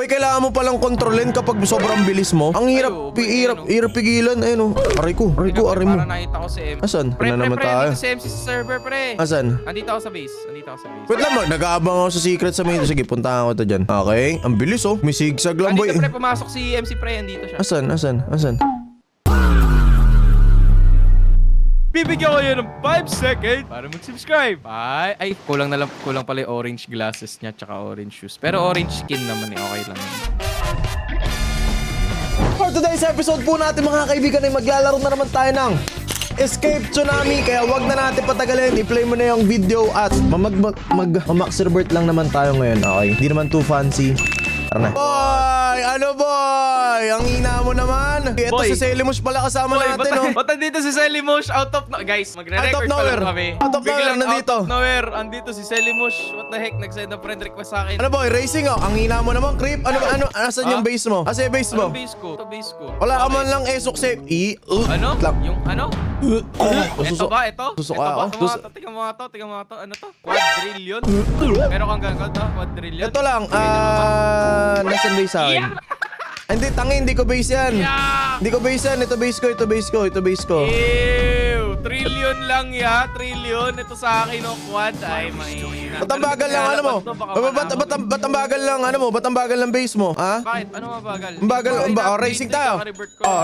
Boy, kailangan mo palang kontrolin kapag sobrang bilis mo. Ang hirap, hirap pigilan. Ayun, oh. Aray ko, aray mo. Para nakita ko si MC. Asan? Pre, Na naman tayo. andito si MC sa server, pre. Asan? Andito ako sa base. Wait lang, nag-aabang ako sa secret sa main. Sige, puntahan ko to dyan. Okay, ang bilis oh. May sigsag lang, boy. Andito, pre, pumasok si MC, pre. Andito siya. Asan? Bibigyan ko yun ng 5 seconds para mag-subscribe. Ay, kulang pala yung orange glasses niya tsaka orange shoes. Pero orange skin naman eh, okay lang. For today's episode po natin mga kaibigan ay maglalaro na naman tayo ng Escape Tsunami. Kaya wag na natin patagalin, i-play mo na yung video at mag-max revert lang naman tayo ngayon. Okay, hindi naman too fancy. Tara na. Boy! Ano boy? Ang hina mo naman. Ito Boy. si Selimus pala kasama natin, oh. Ba't andito si Selimush out of guys, magre-record pa lang kami. Out of nowhere, Biglang nandito. Out of nowhere, andito si Selimush. What the heck, nag-send na friend request sa akin. Ano boy? Racing oh. Ang hina mo naman, creep. Asan yung base mo? Asa yung base mo? Ano base ko? Ito base ko. Wala ka Okay. man lang esok sa Ano? lang. Yung ano? Ito ba? Ito? Susuka Ito ba? ako. Tingnan mo nga to. Ano to? Quadrillion? Meron kang gagawin ha? Quadrillion? Ito lang, nasan base sa akin? Hindi, tangi, hindi ko base yan. Yeah! Hindi ko base yan. Ito base ko. Ew! Trillion lang ya. Trillion. Ito sa akin o quad. Ay, mahina. Ba't ang bagal lang ano mo? Ba't ang bagal lang ano mo? Ba't ang bagal lang base mo? Ha? Bakit? Ano mabagal? Ang bagal, racing tayo.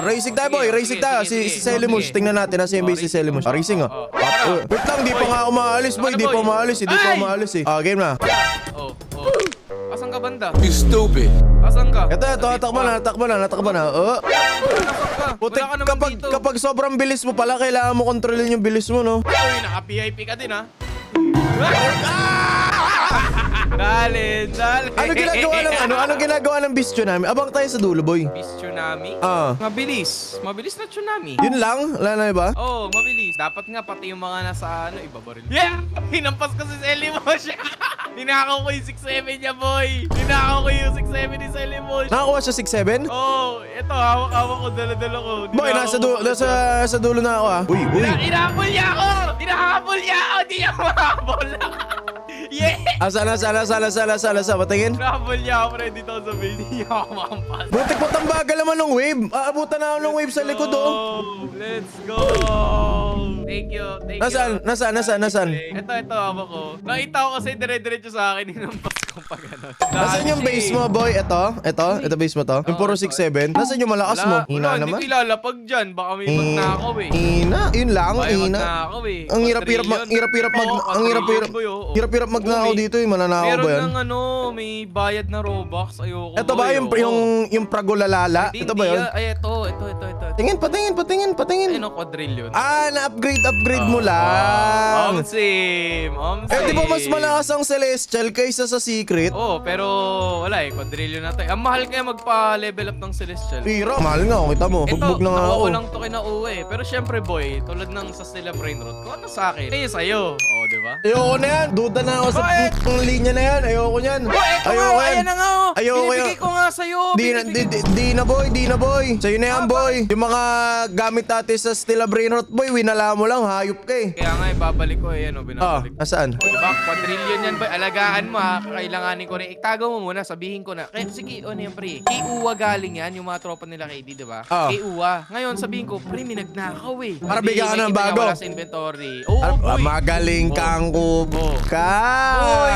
Racing tayo boy, racing tayo. Si Selimus, tingnan natin nasa yung base si Selimus. Racing oh. Wait lang, di pa nga umaalis boy, di pa umaalis eh. Game na. Oh. Asan ka banda? You stupid. Asan ka? Ito, natakbo na. Oh. Putik, Wala ka naman dito. kapag sobrang bilis mo pala, kailangan mo kontrolin yung bilis mo, no? Uy, naka-PIP ka din ha? Dali. Ano ginagawa ng beast tsunami? Abang tayo sa dulo, boy. Beast tsunami? Ah. Mabilis na tsunami. Yun lang? Wala na iba? Oh, mabilis. Dapat nga pati yung mga nasa ibabaril. Yeah! Hinampas ko si Selimush. Ninakaw ko yung 6'7 niya, boy. Ninakaw ko yung 6'7 ni Selimush. Nakakuha siya 6'7"? Oh, ito hawak-hawak ko, dala-dala ko. Boy, nasa dulo na ako ah. Uy. Hinahabol niya ako! Di niya mahabol. Yeah! Sala, patingin. Hinahabol niya ako, pre. Dito ako sa base. Di niya ako makampas. Butik mo tambagal naman ng wave. Aabutan na ako ng wave sa likod oh. Let's go! Thank you. Nasaan? Ito, hawak ko. Nakita ko kasi dire-diretso sa akin. Hinampas ko pa gano'n. Nasaan yung base mo, boy? Ito base mo to? Yung puro 6'7"? Nasaan yung malakas mo? Hina Hindi naman. ko ilalapag dyan. Baka may magnakaw eh. Hina, yun lang, Baka may hina. magnakaw eh. Ang hirap-hirap magnakaw dito eh, mananakaw ba yan? Meron ng may bayad na Robux. Ayoko. Ito ba yung pragulalala? Ito ba yun? Ay, ito. Patingin. Ano, quadrillion? Na-upgrade mo lang. Omsim. Di ba mas malakas ang Celestial kaysa sa Secret? Oo, pero wala eh. Quadrillion na tayo. Ang mahal kaya magpa-level up ng Celestial. Pira, mahal nga, kita mo. Bugbog na nga Ito, ako. lang to kinauwi eh. Pero syempre boy, tulad ng sa Stella Brain Road, kung ano sa akin, eh sa'yo. Oo, di ba? Ayoko na yan. Duda na ako sa Bakit? linya na yan. Ayoko yan. Ito nga, ayan na nga oh. Ayoko Binibigay yan. ko nga sa'yo. Di na boy. Sa'yo na yan, boy. Yung mga gamit natin sa Stella Brainrot, boy, winala mo lang, hayop ka eh. Kaya nga, babalik ko eh. Ano, binabalik ko. Nasaan? Diba? Quadrillion yan, boy. Alagaan mo ha. Kailanganin ko rin. Itago mo muna. Sabihin ko na. Kaya, sige, ano yan, pre? Kay Uwa galing yan. Yung mga tropa nila KD, diba? Kay Uwa. Ngayon, sabihin ko, pre, may nagnakaw eh. Para bigyan ka ng bago. Wala sa inventory. Oo, boy. Magaling kang kubo ka. Uy,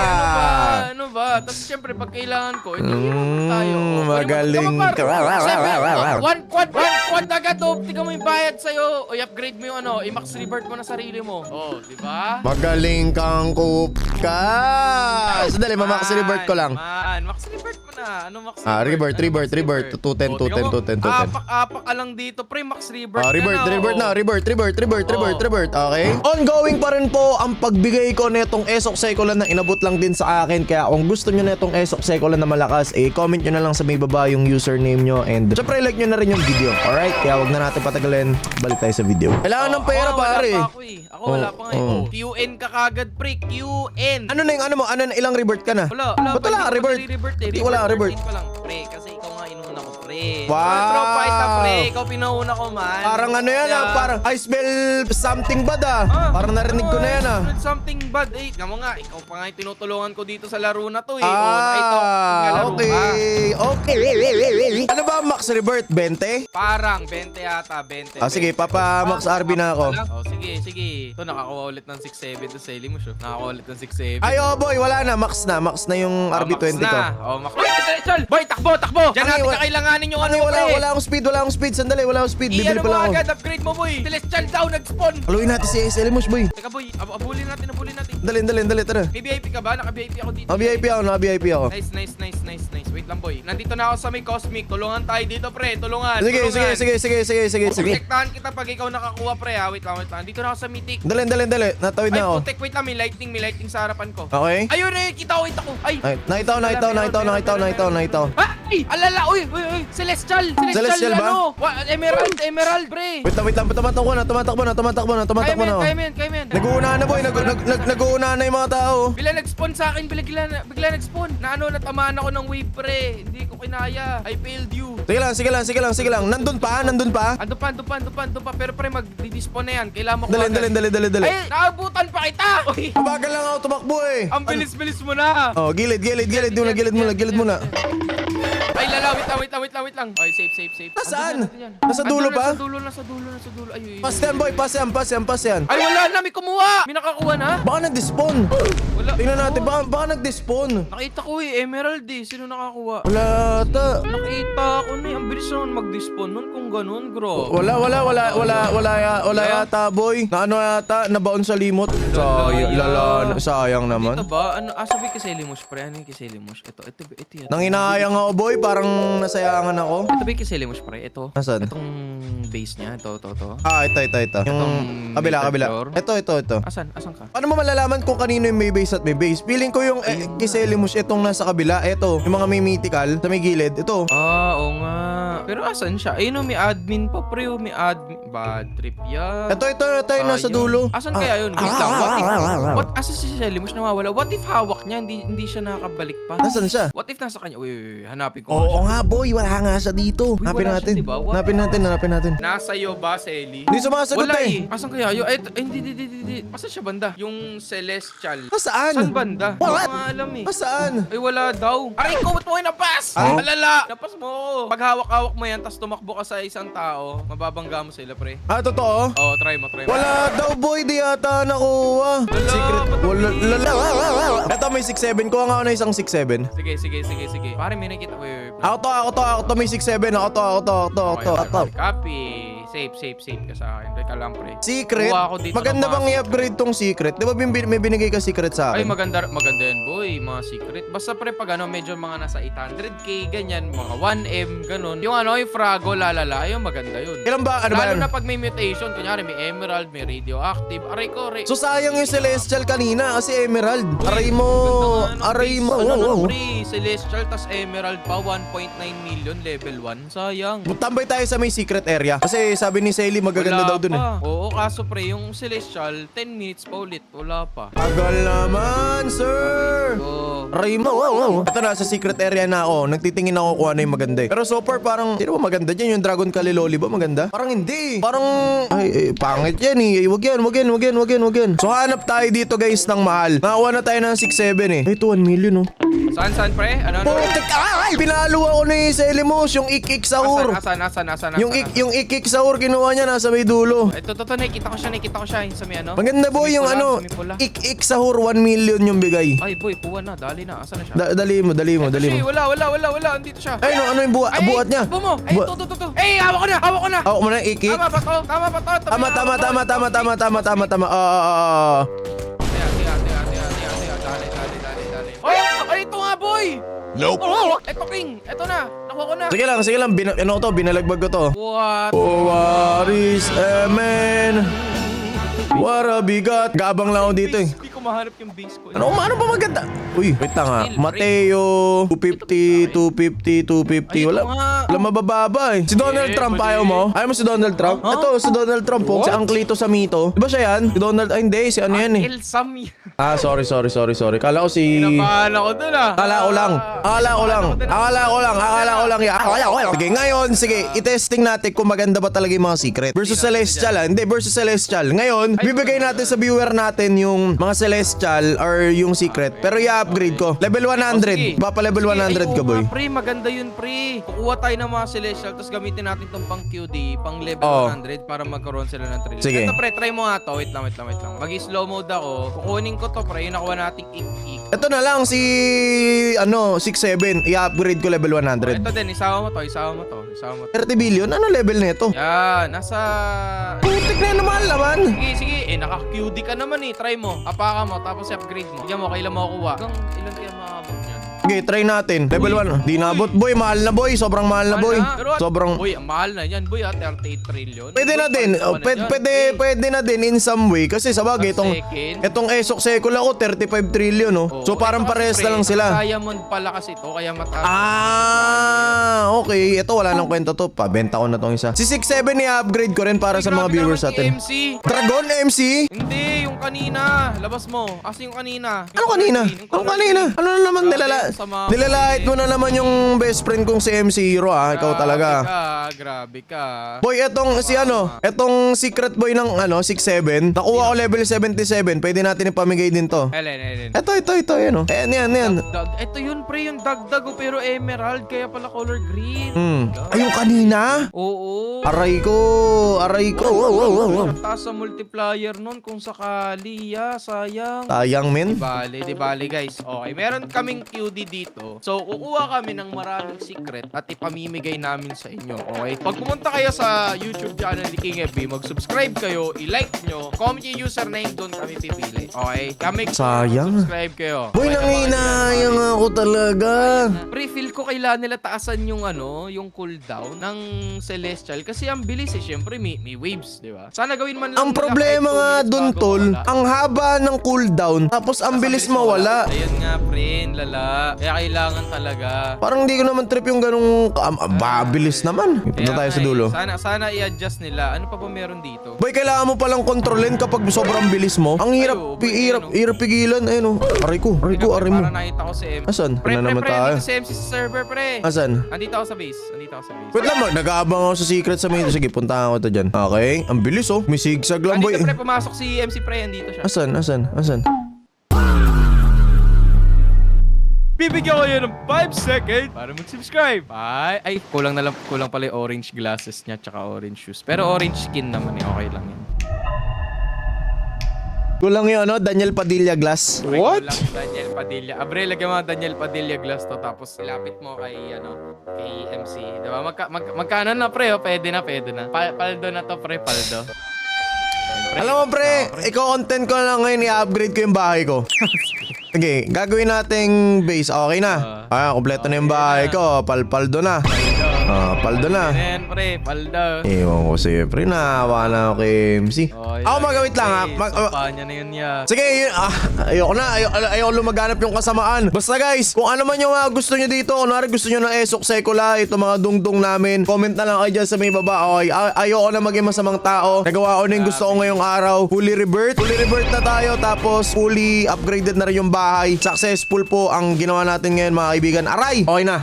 ano ba? Tapos syempre, pag kailangan ko, hindi tayo. Magaling ka. One quad agad oh. Tingnan mo yung bayad sa'yo. O, i-upgrade mo yung i-max revert mo na sarili mo. Oh, di ba? Magaling kang kubo ka. Sandali, mamax revert ko lang. Max revert mo na. Ano max Revert. 210. Apak ka lang dito, pre. Max revert Revert na. Revert. Okay. Ongoing pa rin po ang pagbigay ko netong Esok Sekolan na inabot lang din sa akin. Kaya kung gusto nyo netong Esok Sekolan na malakas, comment nyo na lang sa may baba yung username nyo. And syempre, like nyo na rin yung video. Alright? Kaya wag na natin patagalin. Balik tayo sa video. Kailangan ng pera, pare. Ako wala pa nga eh. QN ka kagad, pre. QN. Ano na yung ano mo? Ano na ilang revert ka na? Wala. Ba't wala ka revert? Revert eh. Wala ka revert. Pa lang, pre. Kasi ikaw nga inuuna ko, pre. pre. Wow. Mga tropa kita, pre. Ikaw pinauna ko man. Parang ano yan Kaya- parang I smell something bad Parang narinig ko na yan Something bad. Eh, nga mo nga, ikaw pa nga yung tinutulungan ko dito sa laro na to eh. Ito, naglalaro ka. Okay. Ano ba Max Rebirth? 20? Parang 20 yata, 20. Sige, Papa Max RB na ako. Oh, sige, sige. Ito, nakakuha ulit ng 6-7 to Selly mo siya. Nakakuha ulit ng 6-7. Ay, oh boy, wala na. Max na yung RB20 ko. Oh, Max na. Celestial! Boy, takbo, takbo! Diyan natin kakailanganin yung ano, pre. Wala akong speed. Sandali, wala akong speed. Bibili I-ano pa mo lang ako. agad, upgrade mo, boy. Celestial daw, nag-spawn. Haluin natin si Selimus, boy. Teka, boy, abulin natin. Dali, tara. May VIP ka ba? Naka-VIP ako dito. Naka-VIP ako. Nice. Wait lang, boy. Nandito na ako sa may Cosmic. Tulungan tayo dito, pre. Tulungan. Sige. Protektahan kita pag ikaw nakakuha, pre, ha. Wait lang. Nandito na ako sa Mythic. Dali. Natawid Ay, na ako. putek. Wait lang. May lightning sa harapan ko. Okay. Ayun, kita ko. Ay. Ay, nakita ko. Ay, alala. Uy. Celestial Celestial ba? ano? Emerald, pre. Wait lang. Tumatakbo na. Kaya men. Nag-uuna na, boy. Nag-uuna na yung mga tao. Bigla nag-spawn sa akin. Bigla nag-spawn. Natamaan ako ng wave, pre. Hindi ko kinaya. I failed you. Sige lang. Nandun pa? Ando pa. Pero pre, mag-despawn na yan. Kailangan mo Dali. Ay, naabutan pa kita. Uy, Mabagal lang ako tumakbo eh. ang bilis mo na. Oh, gilid muna. Ay, lala, wait lang. Ay, safe. Nasaan? Andun natin yan. Nasa dulo pa? Nasa dulo. Ay. Pass yan, boy. Pass yan. Ay, wala na. May kumuha. May nakakuha na. Baka nag-despawn. Wala. Tingnan natin. Baka nag-despawn. Nakita ko Emerald eh. Sino nakakuha? Wala ata. Nakita ko na ang bilis naman mag-despawn nun kung ganun, bro. Wala yata, boy. Ano yata, nabaon sa limot. Sayang naman. Dito ba? Sabi Kiselimush, pre. Ano yung Kiselimush? Ito yan. Nang hinahayang ako, boy. Parang nasayangan ako. Ito ba yung Kiselimush, pre? Ito. Nasaan? Itong base niya. Ito. Ito. Yung kabila. Ito. Asan ka? Paano mo malalaman kung kanino yung may base at may base? Feeling ko yung Kiselimus itong nasa kabila. Ito, yung mga may mythical sa may gilid. Ito. Oo nga. Pero asan siya? Ayun, may admin pa, pre. May admin. Bad trip yan. Ito yung nasa dulo. Asan kaya yun? Wait lang. Asan si Kiselimush nawawala? What if hawak niya? Hindi siya nakabalik pa? Nasaan siya? What if nasa kanya? Uy, hanapin ko. Oo nga, boy. Wala nga siya dito. Uy, Hanapin wala natin. siya, diba? Hanapin natin. Nasa iyo ba, Selly? Hindi sumasagot Wala eh. Asan kaya yun? Hindi. Asan siya banda? Yung Celestial. Saan? Saan banda? Hindi What? ko nga alam eh. Saan? Ay, wala daw. Aray ko, ba't mo kayo napas? Malala. Napas mo ako. Pag hawak-hawak mo yan, tas tumakbo ka sa isang tao, mababangga mo sila, pre. Totoo? Oo, try mo. Wala daw, boy. Di yata nakuha. Secret. Wala. Ito may 6-7. Kuha nga ako na isang 6-7. Sige. Pare, may nakita. Wait. Ako to. May 6-7. Ako to. Copy. Safe ka sa akin. Teka lang, pre. Secret? Kuha ako dito Maganda ng bang mga i-upgrade tong secret? Di ba may binigay ka secret sa Ay, akin? maganda yan, boy. Mga secret. Basta pre, pag medyo mga nasa 800k, ganyan, mga 1M, ganun. Yung yung Frago, lalala, yung maganda yun. Ilan ba? Ano ba Lalo yan? na pag may mutation, kunyari may Emerald, may Radioactive, aray ko. So sayang yung Celestial kanina kasi Emerald. Aray mo. Pre, Celestial, tas Emerald pa, 1.9 million, level 1. Sayang. Tambay tayo sa may secret area. Kasi sabi ni Selly magaganda daw dun eh. Oo, kaso pre, yung Celestial, 10 minutes pa ulit. Wala pa. Tagal naman, sir. Oo. Aray mo. Ito na, sa secret area na ako. Nagtitingin ako kung ano yung maganda eh. Pero so far parang, sino ba maganda dyan? Yung Dragon Kaliloli ba maganda? Parang hindi. Parang, pangit yan eh. Wag yan. So hanap tayo dito guys ng mahal. Nakakuha na tayo ng 6-7 eh. Ito 1 million oh. Saan, pre? Ano? Putik! Ay! Pinalo ako ni Selimus, yung ik-ik sahur. Asan? Yung ik-ik sahur kinuha niya nasa may dulo. Ito, nakikita ko siya, yung sa may ano. Maganda boy yung Sa may pula. ik-ik sahur 1 million yung bigay. Ay, boy, puwa na, dali na. Asan na siya? Dali mo. Siya, wala, andito siya. Ay, ano yung buhat niya? Takbo mo. Ay, ito. Eh, hawak ko na. Ako mo na ik-ik. Tama ba to? Tama. Dali. Ay, ito nga, boy. Nope. Ito, King. Ito na. Nakuha ko na. Sige lang. Binalagbag ko to. What? Oh, what is a man? What a bigat. Gabang lang ako dito eh. Hindi ko mahanap yung base ko. Ano ba maganda? Uy, wait lang ha. Mateo, 250. Wala mabababa eh. Si Donald Trump, ayaw mo? Ayaw mo si Donald Trump? Ito, si Donald Trump po. Si Anklito Samito. Di ba siya yan? Si Donald, ay hindi, si ano yan eh. El Sam. Sorry. Kala ko si... Pinapahan ako dun ah. Akala ko lang. Sige, ngayon, i-testing natin kung maganda ba talaga yung mga secret. Versus Celestial Hindi, versus Celestial. Ngayon, bibigay natin sa viewer natin yung mga Celestial or yung secret. Pero i-upgrade ko. Level 100. Papa level 100 ka, boy. Pre, maganda yun, pre. Kukuha tayo ng mga Celestial, tapos gamitin natin tong pang QD, pang level 100 para magkaroon sila ng trillion. Sige. Ito, pre, try mo nga to. Wait lang. Mag-slow mode ako. Kukunin ko to, pre. Yung nakuha nating ik-ik. Ito na lang si 6-7. I-upgrade ko level 100. Ito din, isama mo to. 30 billion? Ano level nito? Yan, nasa... Putik na yun, mahal naman. Sige. Naka-QD ka naman eh. Try mo. Apaka mo, tapos i-upgrade mo. Diyan mo, kailan mo kukuha. Ilan kaya makakabot niyan? Okay, try natin. Level 1. Di nabot, boy. Mahal na, boy. Sobrang mahal na, boy. Sobrang... Boy, ang mahal na yan, boy. 38 trillion. Pwede na din. Pwede na din in some way. Kasi sa bagay, itong ESOC Secula ko, 35 trillion, no? So parang parehas na lang sila. Diamond pala kasi ito, kaya mataas. Okay. Ito, wala nang kwento to. Pabenta ko na tong isa. Si 6-7 i-upgrade ko rin para sa mga viewers natin. MC. Dragon MC? Hindi, yung kanina. Labas mo. Kasi yung kanina. Ano kanina? Ano na naman nilalait mo na naman yung best friend kong si MC Hero, ikaw talaga. Grabe ka. Boy, etong secret boy ng 6-7, nakuha ko level 77, pwede natin ipamigay din to. Ito, yan o. Ayan. Ito yun, pre, yung dagdag pero emerald, kaya pala color green. Ay, yung kanina? Oo. Aray ko. Taas sa multiplier nun kung sakali, sayang. Sayang, men. Di bali guys. Okay, meron kaming QD dito. So, kukuha kami ng maraming secret at ipamimigay namin sa inyo. Okay? Pag pumunta kayo sa YouTube channel ni King FB, mag-subscribe kayo, i-like nyo, comment yung username, doon kami pipili. Okay? Sayang. Subscribe kayo. Boy, nanginayang ako talaga. Pre-feel ko kailangan nila taasan yung yung cooldown ng Celestial kasi ang bilis syempre may waves, di ba? Sana gawin man lang ang problema nga dun, tol, ang haba ng cooldown, tapos ang bilis mawala. Ayun nga, pre, lala. Kaya kailangan talaga. Parang hindi ko naman trip yung ganung bilis naman. Punta tayo sa dulo. Sana i-adjust nila. Ano pa ba meron dito? Boy, kailangan mo palang kontrolin kapag sobrang bilis mo. Ang hirap pigilan. Ayun, aray mo. Para nakita ko si MC. Asan? Pre, Na naman tayo. nandito si MC sa server, pre. Asan? Andito ako sa base. Wait lang, nag-aabang ako sa secret sa main. Sige, puntahan ko to dyan. Okay, ang bilis oh. May sigsag lang, boy. Andito, pre, pumasok si MC, pre. Andito siya. Asan? Bibigyan ko yun ng 5 seconds para mag-subscribe. Ay, kulang pala yung orange glasses niya tsaka orange shoes. Pero orange skin naman okay lang yun. Kulang yung Daniel Padilla glass. What? Daniel Padilla. Abre, lagyan mo Daniel Padilla glass to tapos ilapit mo kay MC. Diba? Magkano na, pre? Pwede na. Paldo na to, pre. Paldo. Alam mo, pre, i-content ko lang ngayon, i-upgrade ko yung bahay ko. Okay, gagawin nating base. Okay na. Kompleto na yung bahay ko. Paldo na. Paldo na. Ayan, pre. Paldo. Ewan ko sa'yo, pre. Naawa na ako kay MC. Ako magawit lang, Sampanya na yun yan. Sige, ayoko na. Ayoko lumaganap yung kasamaan. Basta guys, kung ano man yung gusto nyo dito, kunwari gusto nyo ng ESOC Secula, ito mga dungdung namin, comment na lang kayo dyan sa may baba. Okay, ayoko na maging masamang tao. Nagawa ko na yung gusto ko ngayong araw. Fully rebirth na tayo. Tapos fully upgraded na rin yung bahay. Successful po ang ginawa natin ngayon, mga kaibigan. Aray! Okay na.